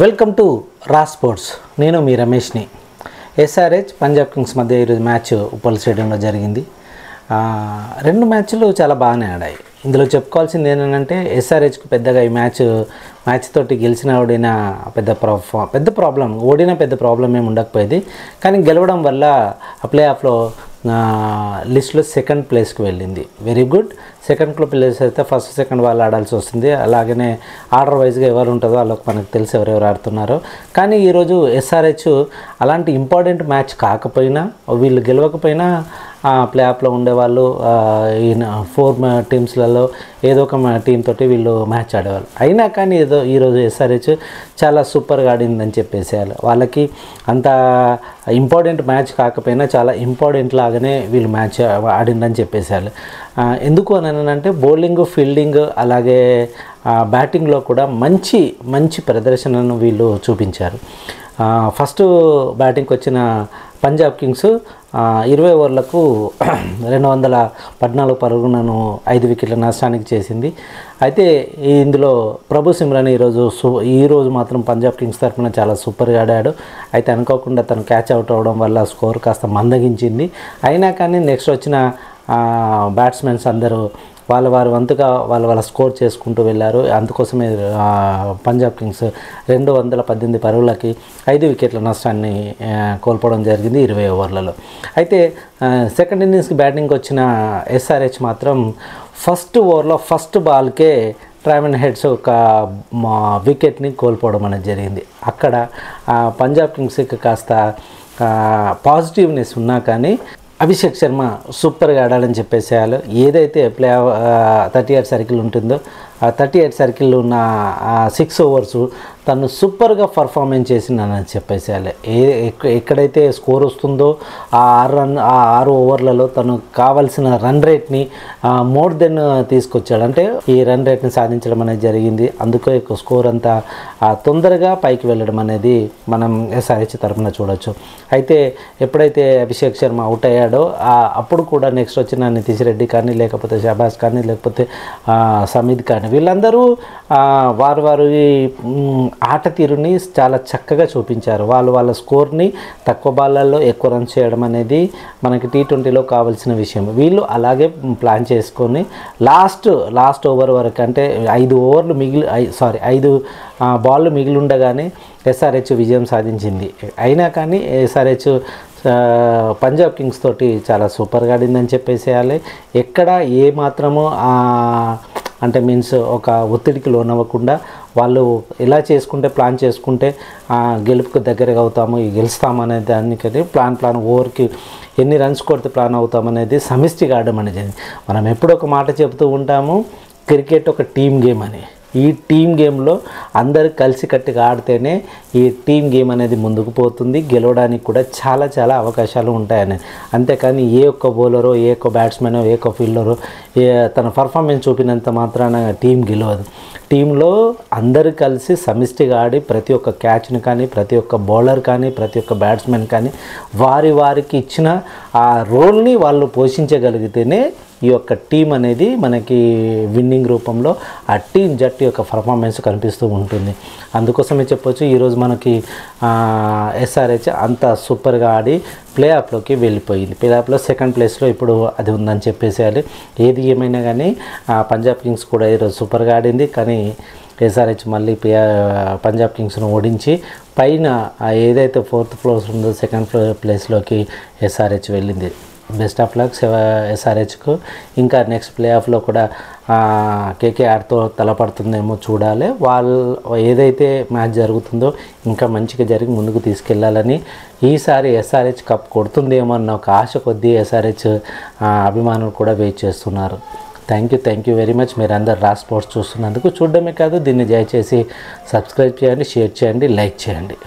Welcome to రా sports. నేను మీ రమేష్ని. SRH Punjab Kings మధ్య ఈరోజు మ్యాచ్ ఉప్పల్ స్టేడియంలో జరిగింది. రెండు మ్యాచ్లు చాలా బాగానే ఆడాయి. ఇందులో చెప్పుకోవాల్సింది ఏంటంటే ఎస్ఆర్హెచ్కి పెద్దగా ఈ మ్యాచ్ తోటి గెలిచిన ఓడిన పెద్ద ప్రాబ్లం ఏమి ఉండకపోయేది. కానీ గెలవడం వల్ల ప్లే ఆఫ్లో లిస్ట్లో సెకండ్ ప్లేస్కి వెళ్ళింది. Very good. సెకండ్ ప్లేస్ అయితే ఫస్ట్ సెకండ్ వాళ్ళు ఆడాల్సి వస్తుంది. అలాగనే ఆర్డర్ వైజ్గా ఎవరు ఉంటుందో వాళ్ళకి మనకు తెలిసి ఎవరెవరు ఆడుతున్నారో. కానీ ఈరోజు ఎస్ఆర్హెచ్ అలాంటి ఇంపార్టెంట్ మ్యాచ్ కాకపోయినా, వీళ్ళు గెలవకపోయినా ప్లే ఆఫ్లో ఉండేవాళ్ళు. ఈ 4 టీమ్స్లలో ఏదో ఒక టీం తోటి వీళ్ళు మ్యాచ్ ఆడేవాళ్ళు. అయినా కానీ ఈరోజు ఎస్ఆర్హెచ్ చాలా సూపర్గా ఆడిందని చెప్పేసేయాలి. వాళ్ళకి అంత ఇంపార్టెంట్ మ్యాచ్ కాకపోయినా చాలా ఇంపార్టెంట్ లాగానే వీళ్ళు మ్యాచ్ ఆడిందని చెప్పేసేయాలి. ఎందుకు అని అంటే బౌలింగ్, ఫీల్డింగ్ అలాగే బ్యాటింగ్లో కూడా మంచి ప్రదర్శనను వీళ్ళు చూపించారు. ఫస్ట్ బ్యాటింగ్కి వచ్చిన పంజాబ్ కింగ్స్ 20 ఓవర్లకు 214 పరుగులను 5 వికెట్ల నష్టానికి చేసింది. అయితే ఇందులో ప్రభు సిమ్రాన్ ఈరోజు మాత్రం పంజాబ్ కింగ్స్ తరఫున చాలా సూపర్గా ఆడాడు. అయితే అనుకోకుండా తను క్యాచ్ అవుట్ అవ్వడం వల్ల స్కోర్ కాస్త మందగించింది. అయినా కానీ నెక్స్ట్ వచ్చిన బ్యాట్స్మెన్స్ అందరూ వాళ్ళ వంతుగా వాళ్ళ స్కోర్ చేసుకుంటూ వెళ్ళారు. అందుకోసమే పంజాబ్ కింగ్స్ 218 పరుగులకి 5 వికెట్ల నష్టాన్ని కోల్పోవడం జరిగింది 20 ఓవర్లలో. అయితే సెకండ్ ఇన్నింగ్స్కి బ్యాటింగ్కి వచ్చిన ఎస్ఆర్హెచ్ మాత్రం ఫస్ట్ ఓవర్లో ఫస్ట్ బాల్కే ట్రావెన్ హెడ్స్ ఒక వికెట్ని కోల్పోవడం అనేది జరిగింది. అక్కడ పంజాబ్ కింగ్స్కి కాస్త పాజిటివ్నెస్ ఉన్నా కానీ అభిషేక్ శర్మ సూపర్గా ఆడాలని చెప్పేసేయాలి. ఏదైతే 38 సర్కిల్ ఉంటుందో ఆ 38 సర్కిల్ ఉన్న 6 ఓవర్స్ తను సూపర్గా పర్ఫార్మెన్స్ చేసిందని చెప్పేసేయాలి. ఎక్కడైతే స్కోర్ వస్తుందో ఆ 6 ఓవర్లలో తను కావాల్సిన రన్ రేట్ని మోర్ దెన్ తీసుకొచ్చాడు. అంటే ఈ రన్ రేట్ని సాధించడం అనేది జరిగింది. అందుకే స్కోర్ అంతా తొందరగా పైకి వెళ్ళడం అనేది మనం ఎస్ఆర్హెచ్ తరఫున చూడొచ్చు. అయితే ఎప్పుడైతే అభిషేక్ శర్మ అవుట్ అయ్యాడో అప్పుడు కూడా నెక్స్ట్ వచ్చిన నితీష్ రెడ్డి కానీ, లేకపోతే షబాజ్ కానీ, లేకపోతే సమీద్ కానీ, వీళ్ళందరూ వారి ఆట తీరుని చాలా చక్కగా చూపించారు. వాళ్ళ స్కోర్ని తక్కువ బాళ్ళల్లో ఎక్కువ రన్స్ చేయడం అనేది మనకి T20లో కావాల్సిన విషయం. వీళ్ళు అలాగే ప్లాన్ చేసుకొని లాస్ట్ ఓవర్ వరకు, అంటే 5 బాళ్ళు మిగిలి ఉండగానే ఎస్ఆర్హెచ్ విజయం సాధించింది. అయినా కానీ ఎస్ఆర్హెచ్ పంజాబ్ కింగ్స్ తోటి చాలా సూపర్గా ఆడిందని చెప్పేసేయాలి. ఎక్కడ ఏ మాత్రము అంటే మీన్స్ ఒక ఒత్తిడికి లోనవ్వకుండా వాళ్ళు ఎలా ప్లాన్ చేసుకుంటే గెలుపుకు దగ్గరగా అవుతాము, గెలుస్తాము అనే దానికి ప్లాన్ ఓవర్కి ఎన్ని రన్స్ కొడితే ప్లాన్ అవుతామనేది సమిష్టిగా ఆడడం అనేది. మనం ఎప్పుడు ఒక మాట చెబుతూ ఉంటాము, క్రికెట్ ఒక టీమ్ గేమ్ అని. ఈ టీమ్ గేమ్లో అందరు కలిసికట్టుగా ఆడితేనే ఈ టీమ్ గేమ్ అనేది ముందుకు పోతుంది. గెలవడానికి కూడా చాలా అవకాశాలు ఉంటాయని. అంతేకాని ఏ ఒక్క బౌలరో, ఏ ఒక్క బ్యాట్స్మెనో, ఏ ఒక్క ఫీల్డరో తన పర్ఫార్మెన్స్ చూపినంత మాత్రాన టీం గెలవదు. టీంలో అందరు కలిసి సమిష్టిగా ఆడి ప్రతి ఒక్క క్యాచ్ని కానీ, ప్రతి ఒక్క బౌలర్ కానీ, ప్రతి ఒక్క బ్యాట్స్మెన్ కానీ వారికి ఇచ్చిన ఆ రోల్ని వాళ్ళు పోషించగలిగితేనే ఈ యొక్క టీం అనేది మనకి విన్నింగ్ రూపంలో ఆ టీం జట్టు యొక్క పర్ఫార్మెన్స్ కనిపిస్తూ ఉంటుంది. అందుకోసమే చెప్పొచ్చు ఈరోజు మనకి ఎస్ఆర్హెచ్ అంత సూపర్గా ఆడి ప్లే ఆఫ్లోకి వెళ్ళిపోయింది. ప్లే ఆఫ్లో సెకండ్ ప్లేస్లో ఇప్పుడు అది ఉందని చెప్పేసేయాలి. ఏది ఏమైనా కానీ పంజాబ్ కింగ్స్ కూడా ఈరోజు సూపర్గా ఆడింది. కానీ ఎస్ఆర్హెచ్ మళ్ళీ పంజాబ్ కింగ్స్ను ఓడించి పైన ఏదైతే 4th ఫ్లోర్ ఉందో సెకండ్ ప్లేస్లోకి ఎస్ఆర్హెచ్ వెళ్ళింది. బెస్ట్ ఆఫ్ లక్ ఎస్ఆర్హెచ్కు. ఇంకా నెక్స్ట్ ప్లే ఆఫ్లో కూడా కేకేఆర్తో తలపడుతుందేమో చూడాలి. వాళ్ళు ఏదైతే మ్యాచ్ జరుగుతుందో ఇంకా మంచిగా జరిగి ముందుకు తీసుకెళ్లాలని, ఈసారి ఎస్ఆర్హెచ్ కప్ కొడుతుందేమో అన్న ఒక ఆశ కొద్దీ ఎస్ఆర్హెచ్ అభిమానులు కూడా వెయిట్ చేస్తున్నారు. Thank you very much. మీరు అందరు రా స్పోర్ట్స్ చూస్తున్నందుకు. చూడడమే కాదు, దీన్ని దయచేసి సబ్స్క్రైబ్ చేయండి, షేర్ చేయండి, లైక్ చేయండి.